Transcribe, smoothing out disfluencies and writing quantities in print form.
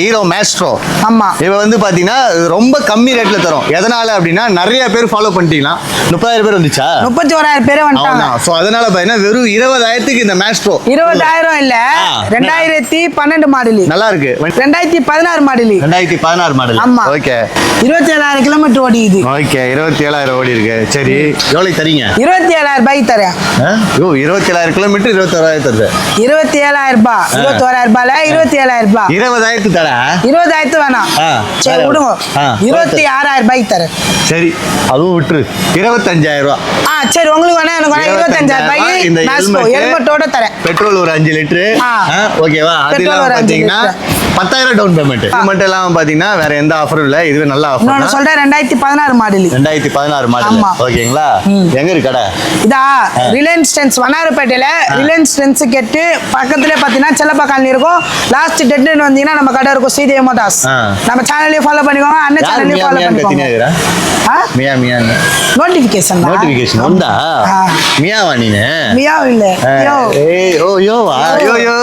Hero maestro. ஆமா. இவ வந்து பாத்தீங்கன்னா ரொம்ப கம்மி ரேட்ல தரும். எதனால அப்படின்னா நிறைய பேர் ஃபாலோ பண்ணிட்டீங்களா? 30,000 பேர் வந்துச்சா? 31,000 பேர் வந்துட்டாங்க. சோ அதனால பாத்தீங்கன்னா வெறும் 20,000க்கு இந்த மேஸ்ட்ரோ. 20,000 இல்ல, 2012 மாடல். நல்லா இருக்கு. 2016 மாடல். 2016 மாடல். ஆமா. ஓகே. 27,000 கிலோமீட்டர் ஓடிது. ஓகே, 27,000 ஓடி இருக்கு. சரி, எவ்வளவு தரீங்க? 27,000 ரூபாய் தரேன். 27,000 கிலோமீட்டர் 21,000 தருது. 27,000 ரூபாய். 21,000 ரூபாயில 27,000 ரூபாய். 20,000 தர. 20,000 வேணாம். சரி விடுங்க. 26,000 ரூபாய் தரேன். சரி, அதுவும் விட்டுரு. 25,000 ரூபாய். சரி, உங்களுக்கு வேணா எனக்கு வேணா 25,000 ரூபாய் இந்த ஹெல்மெட்டோட தரேன். பெட்ரோல் ஒரு 5 லிட்டர். ஓகேவா? அதெல்லாம் பாத்தீங்கன்னா 10,000 டவுன் பேமெண்ட். இது மட்டும் இல்லாம பாத்தீங்கன்னா வேற எந்த ஆஃபரும் இல்ல. இதுவே நல்ல ஆஃபர். நான் சொல்றேன் 2016 மாடல். 2016 மாடல். ஓகேங்களா? எங்க இருக்கு கடை? இதா ரிலையன்ஸ் ட்ரெண்ட்ஸ் வண்ணாரப்பேட்டையில ரிலையன்ஸ் ட்ரெண்ட்ஸ் கேட்டு பக்கத்துல பாத்தீங்கன்னா செல்லப்பா காலனி இருக்கும். லாஸ்ட் டெட்லைன் வந்தீங்கன்னா நம்ம கடை இருக்கும். ஸ்ரீதேவி மோட்டார்ஸ். நம்ம சேனலையும் ஃபாலோ பண்ணிக்கோங்க, அண்ணன் சேனலையும் ஃபாலோ பண்ணிக்கோங்க. மியா மியா நோட்டிஃபிகேஷன் வந்தா மியாவா நீனு? மியா இல்ல யோ. ஏய் ஓ யோவா யோ யோ